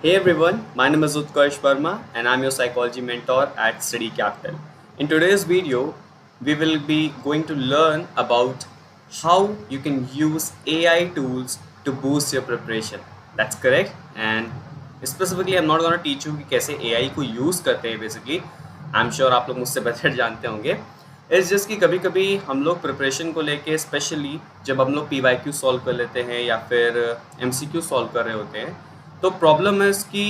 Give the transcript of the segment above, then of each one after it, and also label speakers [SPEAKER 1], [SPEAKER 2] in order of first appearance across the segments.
[SPEAKER 1] Hey everyone, my name is Utkarsh Verma and I'm your psychology mentor at Study Capital. In today's video, we will be going to learn about how you can use AI tools to boost your preparation. That's correct. And specifically, I'm not going to teach you कि कैसे AI को use करते हैं basically. I'm sure आप लोग मुझसे बेहतर जानते होंगे. इट्स जस्ट कि कभी कभी हम लोग प्रिपरेशन को लेके स्पेशली जब हम लोग PYQ सॉल्व कर लेते हैं या फिर MCQ सॉल्व कर रहे होते हैं तो प्रॉब्लम है कि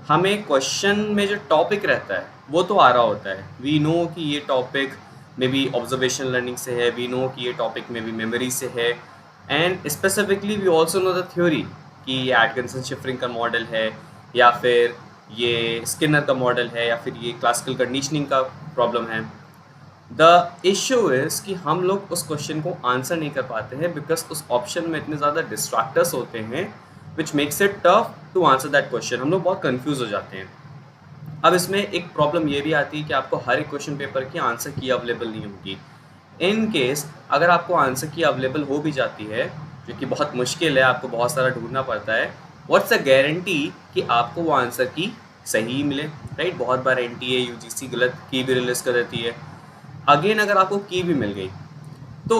[SPEAKER 1] हमें क्वेश्चन में जो टॉपिक रहता है वो तो आ रहा होता है. वी नो कि ये topic may be observation learning से है, वी नो कि ये टॉपिक मे बी मेमोरी से है, and specifically we also know the theory कि ये एटकिंसन शिफ्रिंग का मॉडल है या फिर ये स्किनर का मॉडल है या फिर ये क्लासिकल कंडीशनिंग का प्रॉब्लम है. द इश्यू इज़ कि हम लोग उस क्वेश्चन को आंसर नहीं कर पाते हैं बिकॉज उस ऑप्शन में इतने ज़्यादा डिस्ट्रैक्टर्स होते हैं which makes it tough to answer that question. हम लोग बहुत कंफ्यूज हो जाते हैं. अब इसमें एक प्रॉब्लम ये भी आती है कि आपको हर एक क्वेश्चन पेपर की आंसर की अवेलेबल नहीं होगी. इन केस अगर आपको आंसर की अवेलेबल हो भी जाती है, जो कि बहुत मुश्किल है, आपको बहुत सारा ढूंढना पड़ता है, व्हाट्स अ गारंटी कि आपको वो आंसर की सही मिले, राइट? बहुत बार NTA UGC गलत की भी रिलीज कर देती है. अगेन अगर आपको की भी मिल गई तो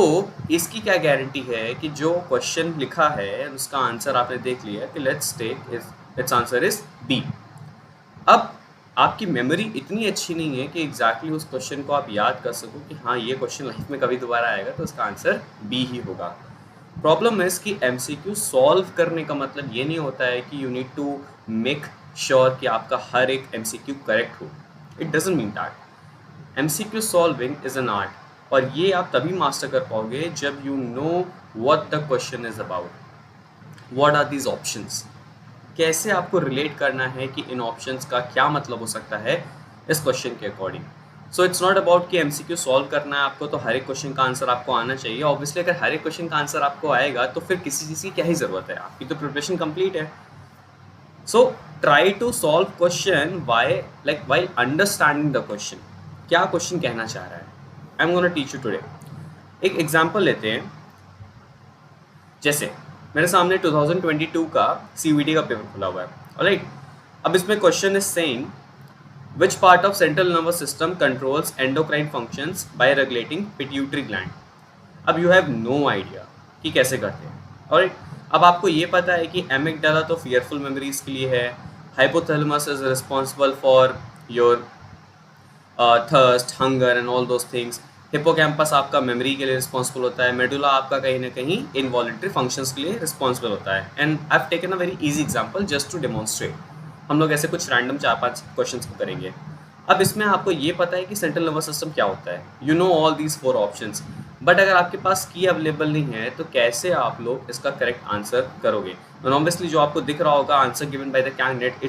[SPEAKER 1] इसकी क्या गारंटी है कि जो क्वेश्चन लिखा है उसका आंसर आपने देख लिया कि let's take its answer is B. अब आपकी मेमोरी इतनी अच्छी नहीं है कि एग्जैक्टली उस क्वेश्चन को आप याद कर सको कि हाँ ये क्वेश्चन लाइफ में कभी दोबारा आएगा तो उसका आंसर बी ही होगा. प्रॉब्लम है इसकी MCQ सॉल्व करने का मतलब ये नहीं होता है कि you need to make sure कि आपका हर एक MCQ करेक्ट हो. It doesn't mean that. MCQ solving is an art और ये आप तभी मास्टर कर पाओगे जब you know what the question is about, what are these options, कैसे आपको रिलेट करना है कि इन ऑप्शंस का क्या मतलब हो सकता है इस क्वेश्चन के according. So it's not about कि MCQ सॉल्व करना है आपको तो हर एक क्वेश्चन का आंसर आपको आना चाहिए. ऑब्वियसली अगर हर एक क्वेश्चन का आंसर आपको आएगा तो फिर किसी चीज़ की क्या ही ज़रूरत है, आपकी तो प्रिपरेशन कंप्लीट है. So try to solve question while understanding the question. क्या क्वेश्चन कहना चाह रहा है, I am gonna teach you today. एक एग्जांपल लेते हैं. जैसे मेरे सामने 2022 का CVT का पेपर खुला हुआ है, ऑलराइट. अब इसमें question is saying which part of central nervous system controls endocrine functions bye regulating pituitary gland. अब यू हैव नो आइडिया कि कैसे करते हैं, ऑलराइट. अब आपको ये पता है कि एमिगडाला तो फियरफुल मेमोरीज के लिए है, hypothalamus is responsible for your thirst, hunger and all those things. Hippocampus आपका मेमोरी के लिए रिस्पॉन्सिबल होता है, मेडुला आपका कहीं ना कहीं इनवॉलंटरी फंक्शंस के लिए रिस्पॉन्सिबल होता है. And I have taken a very easy example just to demonstrate. हम लोग ऐसे कुछ रैंडम 4-5 क्वेश्चंस को करेंगे. अब इसमें आपको ये पता है कि सेंट्रल नर्वस सिस्टम क्या होता है, you know all these 4 options, but अगर आपके पास की अवेलेबल नहीं है तो कैसे आप लोग इसका करेक्ट आंसर करोगे. एंड ऑब्वियसली जो आपको दिख रहा होगा answer given by the candidate,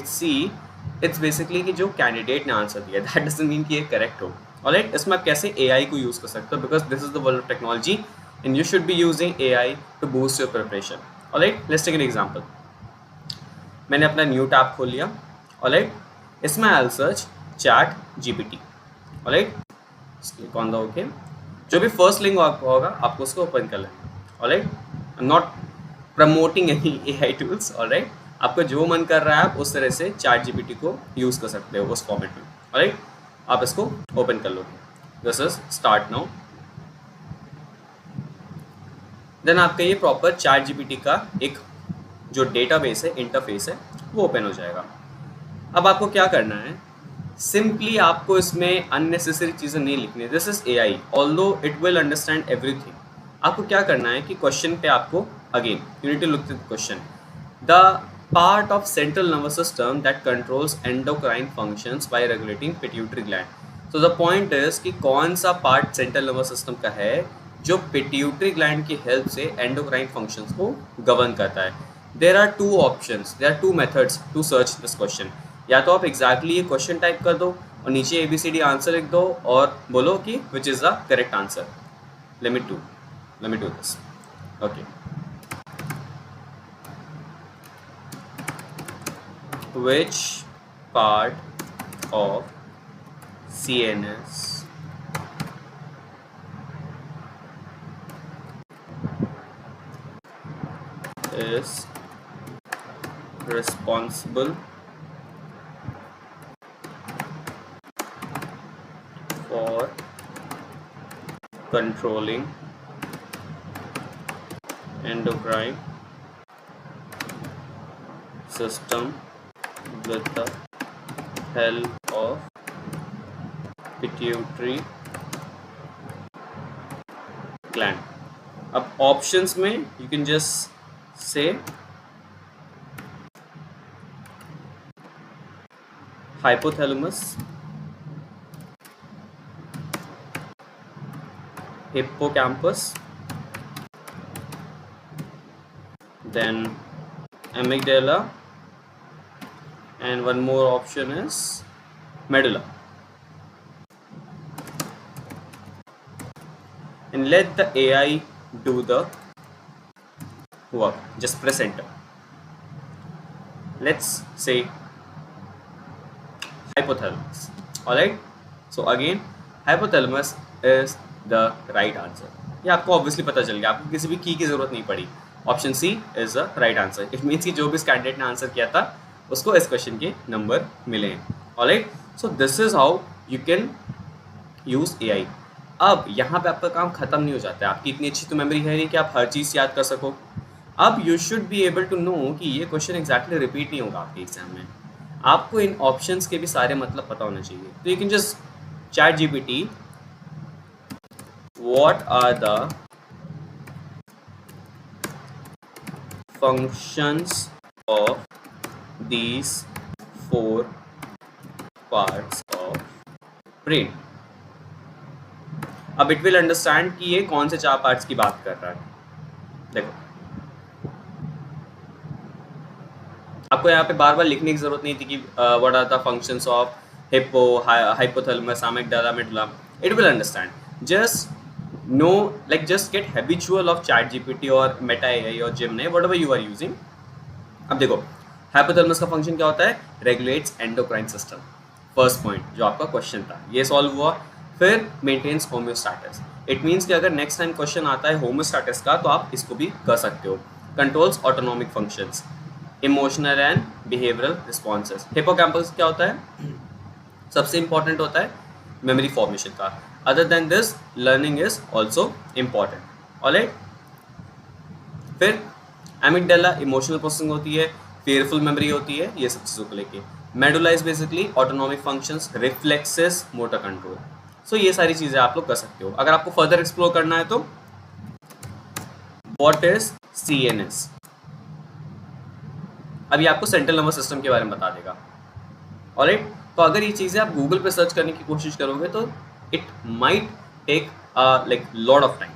[SPEAKER 1] it's basically कि जो कैंडिडेट ने आंसर दिया, दैट डजंट मीन कि ये करेक्ट हो. ऑलराइट, इसमें आप कैसे AI को यूज़ कर सकते हो because this is the world of technology and you should be using AI to boost your preparation. Alright, let's take an example. मैंने अपना न्यू टैब खोल लिया, ऑलराइट. इसमें I will search ChatGPT, alright. Click on the okay. जो भी first link होगा आपको उसको ओपन कर लेना, alright. I am not promoting any AI tools, alright. आपको जो मन कर रहा है आप उस तरह से ChatGPT को यूज़ कर सकते हो उस फॉर्मेट में, ऑलराइट. आप इसको ओपन कर लोगे. This is start now. Then आपका ये प्रॉपर ChatGPT का एक जो डेटाबेस है, इंटरफेस है, वो ओपन हो जाएगा. अब आपको क्या करना है, सिंपली आपको इसमें अननेसेसरी चीज़ें नहीं लिखनी. This is AI, although it will understand everything. आपको क्या करना है कि क्वेश्चन पे आपको again you need to look at the question. The part of central nervous system that controls endocrine functions by regulating pituitary gland. So the point is कि कौन सा part central nervous system का है जो pituitary gland की help से endocrine functions को govern करता है. There are 2 options, there are 2 methods to search this question. या तो आप exactly ये question type कर दो और नीचे ABCD आंसर लिख दो और बोलो कि which is the correct answer. Let me do this. Okay. Which part of CNS is responsible for controlling endocrine system with the help of pituitary gland. अब ऑप्शंस में you can just say hypothalamus, hippocampus, then amygdala, and one more option is medulla. And let the AI do the work. Just press enter. Let's say hypothalamus. Alright, so again hypothalamus is the right answer. ये आपको obviously पता चल गया, आपको किसी भी की जरूरत नहीं पड़ी. Option C is the right answer. It means कि जो भी कैंडिडेट ने आंसर किया था उसको इस क्वेश्चन के नंबर मिले हैं. Alright, so this is how you can use AI. अब यहाँ पे आपका काम खत्म नहीं हो जाता है. आपकी इतनी अच्छी तो मेमोरी है नहीं कि आप हर चीज़ याद कर सको. अब you should be able to know कि ये क्वेश्चन एग्जैक्टली रिपीट नहीं होगा आपके एग्जाम में. आपको इन ऑप्शंस के भी सारे मतलब पता होना चाहिए. तो you can just ChatGPT what are the functions of these 4 parts of brain. अब इट विल अंडरस्टैंड कि ये कौन से 4 पार्ट्स की बात कर रहा है. देखो, आपको यहाँ पे बार बार लिखने की जरूरत नहीं थी कि what are the functions of hippo, hypothalamus, amygdala, medulla. It will understand. Just know, like just get habitual of ChatGPT और मेटा एआई और Gemini, whatever you are using. अब देखो, हाइपोथैलेमस का फंक्शन क्या होता है? Regulates endocrine system. First point जो आपका क्वेश्चन था ये सॉल्व हुआ. फिर मेंटेन्स होम्योस्टैटिस. इट मीन्स कि अगर नेक्स्ट टाइम क्वेश्चन आता है होम्योस्टैटिस का तो आप इसको भी कर सकते हो. Controls autonomic functions, emotional and behavioural responses. Hippocampus क्या होता है? सबसे इंपॉर्टेंट होता है मेमोरी फॉर्मेशन का. Other than this learning is also important. Alright, फिर एमिगडाला इमोशनल प्रोसेसिंग होती है, फेयरफुल मेमोरी होती है, ये सब चीज़ों को लेके. Medulla is basically autonomic functions, reflexes, motor control. So ये सारी चीज़ें आप लोग कर सकते हो. अगर आपको फर्दर एक्सप्लोर करना है तो व्हाट इज सीएनएस. अभी आपको सेंट्रल नर्वस सिस्टम के बारे में बता देगा. ऑलराइट, तो अगर ये चीज़ें आप गूगल पे सर्च करने की कोशिश करोगे तो it might take like lot of time.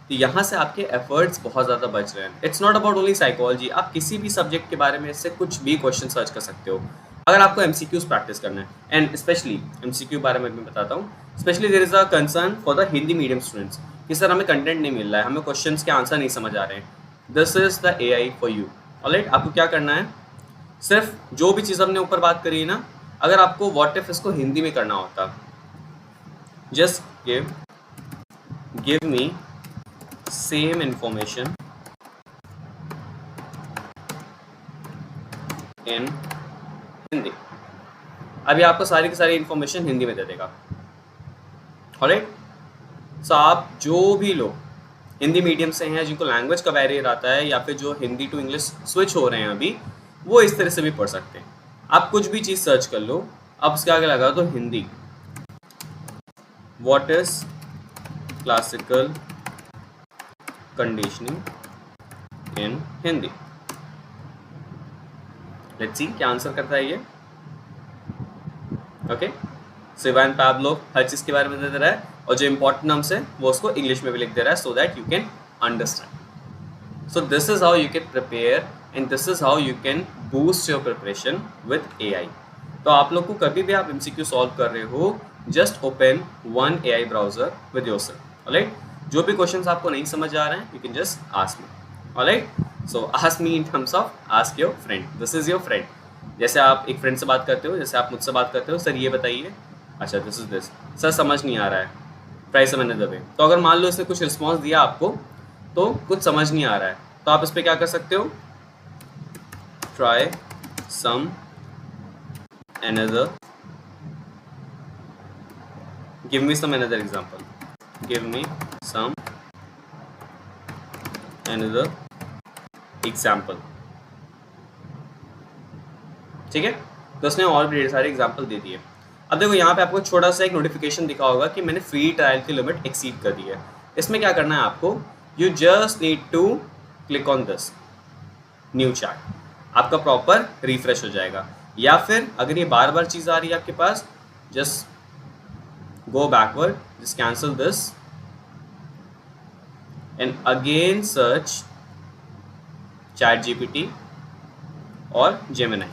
[SPEAKER 1] तो यहाँ से आपके एफर्ट्स बहुत ज़्यादा बच रहे हैं. It's not about only psychology. आप किसी भी सब्जेक्ट के बारे में इससे कुछ भी क्वेश्चन सर्च कर सकते हो अगर आपको एमसीक्यूज प्रैक्टिस करना है. एंड स्पेशली एमसीक्यू बारे में मैं बताता हूँ. Specially there is a concern for the Hindi medium students कि सर हमें कंटेंट नहीं मिल रहा है, हमें क्वेश्चंस के आंसर नहीं समझ आ रहे हैं. This is the AI for you. Alright, आपको क्या करना है, सिर्फ जो भी चीज़ हमने ऊपर बात करी है ना, अगर आपको व्हाट इफ इसको हिंदी में करना होता, just give me same information in Hindi. अभी आपको सारी की सारी इंफॉर्मेशन हिंदी में दे देगा. ऑलराइट, सो आप जो भी लोग हिंदी मीडियम से हैं, जिनको लैंग्वेज का बैरियर आता है या फिर जो हिंदी टू इंग्लिश स्विच हो रहे हैं अभी, वो इस तरह से भी पढ़ सकते हैं. आप कुछ भी चीज़ सर्च कर लो, अब उसके आगे लगा दो Hindi. What is classical conditioning in Hindi. Let's see क्या आंसर करता है ये. ओके, सिवान पैब्लो हर चीज़ के बारे में दे रहा है और जो इंपॉर्टेंट नाम्स है वो उसको इंग्लिश में भी लिख दे रहा है so that you can understand. So this is how you can prepare and this is how you can boost your preparation with AI. तो आप लोग को कभी भी आप एमसीक्यू सॉल्व कर रहे हो, just open one AI browser with yourself. Alright, जो भी क्वेश्चंस आपको नहीं समझ आ रहे हैं you can just ask me. Alright, so ask me in terms of ask your friend. This is your friend. जैसे आप एक फ्रेंड से बात करते हो, जैसे आप मुझसे बात करते हो, सर ये बताइए, अच्छा दिस इज दिस, सर समझ नहीं आ रहा है, ट्राई सम अनदर वे. तो अगर मान लो इसने कुछ रिस्पॉन्स दिया आपको तो कुछ समझ नहीं आ रहा है, तो आप इस पर क्या कर सकते हो, try some another Give me some another example. Give me some another example. ठीक है, तो उसने और भी ढेर सारे एग्जाम्पल दे दिए. अब देखो यहाँ पे आपको छोटा सा एक नोटिफिकेशन दिखा होगा कि मैंने फ्री ट्रायल की लिमिट एक्सीड कर दी है. इसमें क्या करना है आपको, you just need to click on this new chat. आपका प्रॉपर रिफ्रेश हो जाएगा. या फिर अगर ये बार बार चीज़ आ रही है आपके पास, just go backward, just cancel this and again search ChatGPT और Gemini.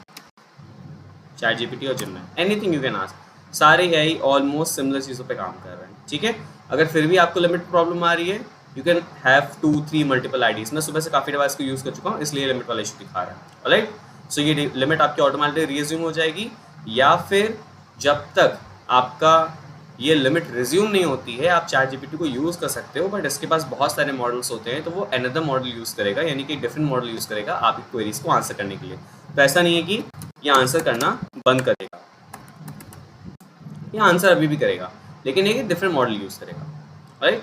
[SPEAKER 1] ChatGPT और Gemini, anything you can ask. सारे AI ऑलमोस्ट सिमिलर चीज़ों पे काम कर रहे हैं. ठीक है, अगर फिर भी आपको लिमिट प्रॉब्लम आ रही है, you can have 2-3 multiple IDs. मैं सुबह से काफ़ी डिवाइस को यूज़ कर चुका हूँ, इसलिए लिमिट वाला इशू दिखा रहा है. ऑलराइट, सो ये लिमिट आपकी ऑटोमेटिकली रिज्यूम हो जाएगी. या फिर जब तक आपका ये लिमिट रिज्यूम नहीं होती है, आप ChatGPT को यूज़ कर सकते हो, बट इसके पास बहुत सारे मॉडल्स होते हैं, तो वो अनदर मॉडल यूज़ करेगा, यानी कि डिफरेंट मॉडल यूज़ करेगा आपकी क्वेरीज को आंसर करने के लिए. तो ऐसा नहीं है कि ये आंसर करना बंद कर देगा, ये आंसर अभी भी करेगा, लेकिन ये डिफरेंट मॉडल यूज़ करेगा. Right,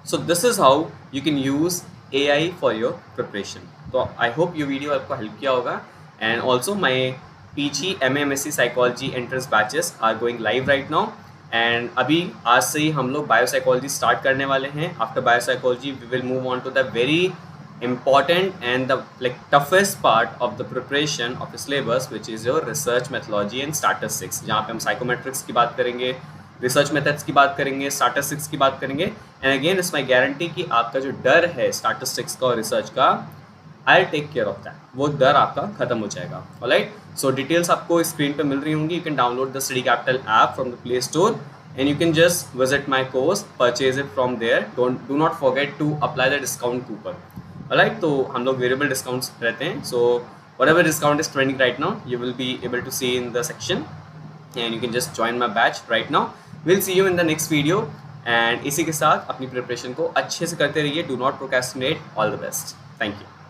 [SPEAKER 1] so this is how you can use AI for your preparation. तो आई होप ये वीडियो आपको हेल्प किया होगा. And also my PG MA/MSc psychology entrance batches are going live right now. And अभी आज से ही हम लोग बायोसाइकोलॉजी स्टार्ट करने वाले हैं. After biopsychology we will move on to the very important and the toughest part of the preparation of the syllabus, which is your research methodology and statistics, जहाँ पे हम psychometrics की बात करेंगे, research methods की बात करेंगे, statistics की बात करेंगे. and again it's my guarantee कि आपका जो डर है statistics का और research का, I'll take care of that. वो डर आपका खत्म हो जाएगा. alright, so details आपको स्क्रीन पे मिल रही होंगी. You can download the Study Capital app from the Play Store and you can just visit my course, purchase it from there. Do not forget to apply the discount coupon. Alright, तो हम लोग variable discounts रहते हैं. सो whatever discount is trending right now, you will be able to see in the section and you can just join my batch right now. We'll see you in the next video. and इसी के साथ अपनी preparation को अच्छे से करते रहिए. Do not procrastinate. All the best. Thank you.